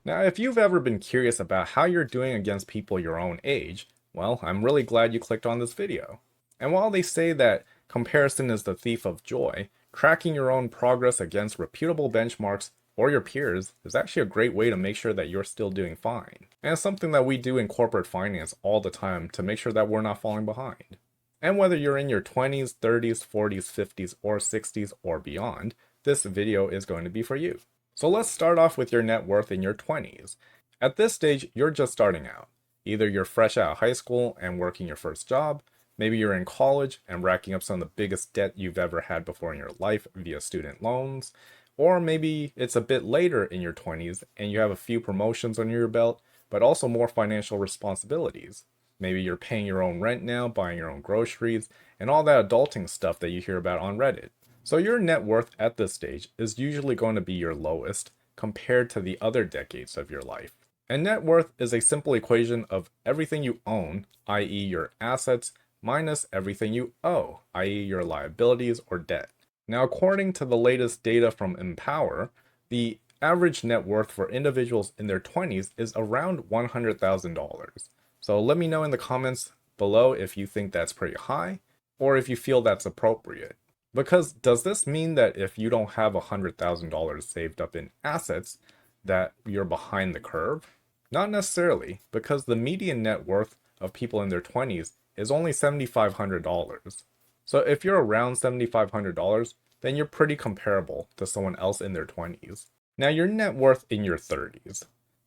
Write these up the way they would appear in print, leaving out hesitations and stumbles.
Now, if you've ever been curious about how you're doing against people your own age, well, I'm really glad you clicked on this video. And while they say that comparison is the thief of joy, tracking your own progress against reputable benchmarks or your peers is actually a great way to make sure that you're still doing fine. And it's something that we do in corporate finance all the time to make sure that we're not falling behind. And whether you're in your 20s, 30s, 40s, 50s, or 60s, or beyond, this video is going to be for you. So let's start off with your net worth in your 20s. At this stage, you're just starting out. Either you're fresh out of high school and working your first job, maybe you're in college and racking up some of the biggest debt you've ever had before in your life via student loans, or maybe it's a bit later in your 20s and you have a few promotions under your belt, but also more financial responsibilities. Maybe you're paying your own rent now, buying your own groceries, and all that adulting stuff that you hear about on Reddit. So your net worth at this stage is usually going to be your lowest compared to the other decades of your life. And net worth is a simple equation of everything you own, i.e. your assets, minus everything you owe, i.e. your liabilities or debt. Now, according to the latest data from Empower, the average net worth for individuals in their 20s is around $100,000. So let me know in the comments below if you think that's pretty high or if you feel that's appropriate. Because does this mean that if you don't have $100,000 saved up in assets, that you're behind the curve? Not necessarily, because the median net worth of people in their 20s is only $7,500. So if you're around $7,500, then you're pretty comparable to someone else in their 20s. Now, your net worth in your 30s.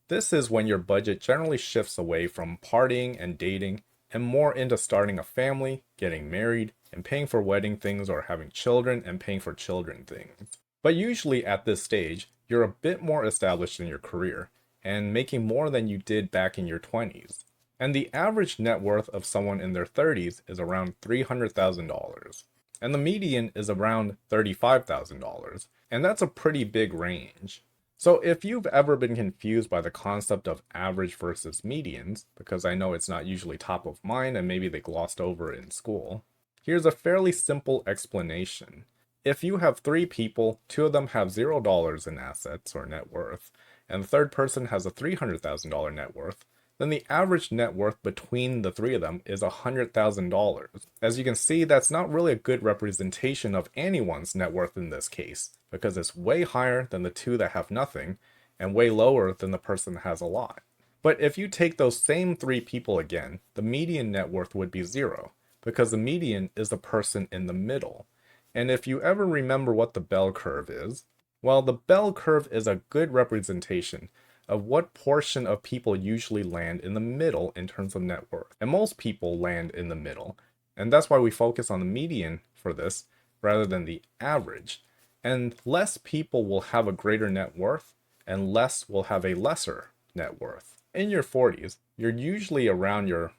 This is when your budget generally shifts away from partying and dating and more into starting a family, getting married, and paying for wedding things or having children and paying for children things. But usually at this stage, you're a bit more established in your career and making more than you did back in your 20s. And the average net worth of someone in their 30s is around $300,000. And the median is around $35,000. And that's a pretty big range. So if you've ever been confused by the concept of average versus medians, because I know it's not usually top of mind and maybe they glossed over it in school, here's a fairly simple explanation. If you have three people, two of them have $0 in assets or net worth, and the third person has a $300,000 net worth, then the average net worth between the three of them is $100,000. As you can see, that's not really a good representation of anyone's net worth in this case, because it's way higher than the two that have nothing, and way lower than the person that has a lot. But if you take those same three people again, the median net worth would be zero, because the median is the person in the middle. And if you ever remember what the bell curve is, well, the bell curve is a good representation of what portion of people usually land in the middle in terms of net worth. And most people land in the middle. And that's why we focus on the median for this rather than the average. And less people will have a greater net worth and less will have a lesser net worth. In your 40s, you're usually around your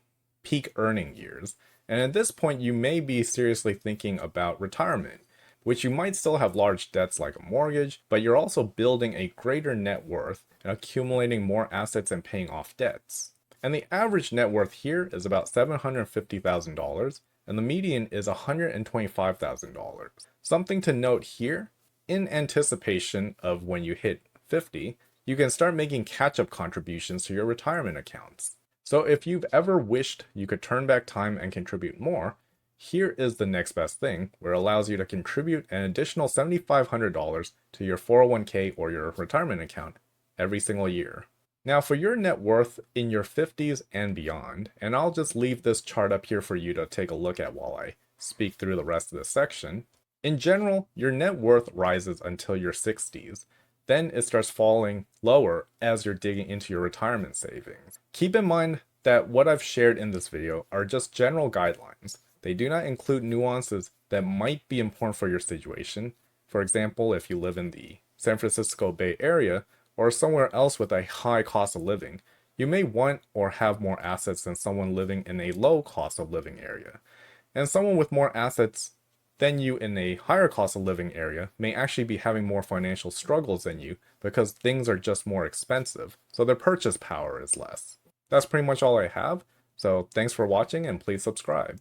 peak earning years. And at this point, you may be seriously thinking about retirement, which you might still have large debts like a mortgage, but you're also building a greater net worth and accumulating more assets and paying off debts. And the average net worth here is about $750,000, and the median is $125,000. Something to note here, in anticipation of when you hit 50, you can start making catch-up contributions to your retirement accounts. So if you've ever wished you could turn back time and contribute more, here is the next best thing, where it allows you to contribute an additional $7,500 to your 401k or your retirement account every single year. Now for your net worth in your 50s and beyond, and I'll just leave this chart up here for you to take a look at while I speak through the rest of this section. In general, your net worth rises until your 60s. Then it starts falling lower as you're digging into your retirement savings. Keep in mind that what I've shared in this video are just general guidelines. They do not include nuances that might be important for your situation. For example, if you live in the San Francisco Bay Area or somewhere else with a high cost of living, you may want or have more assets than someone living in a low cost of living area. And someone with more assets than you in a higher cost of living area may actually be having more financial struggles than you because things are just more expensive, so their purchase power is less. That's pretty much all I have, so thanks for watching and please subscribe.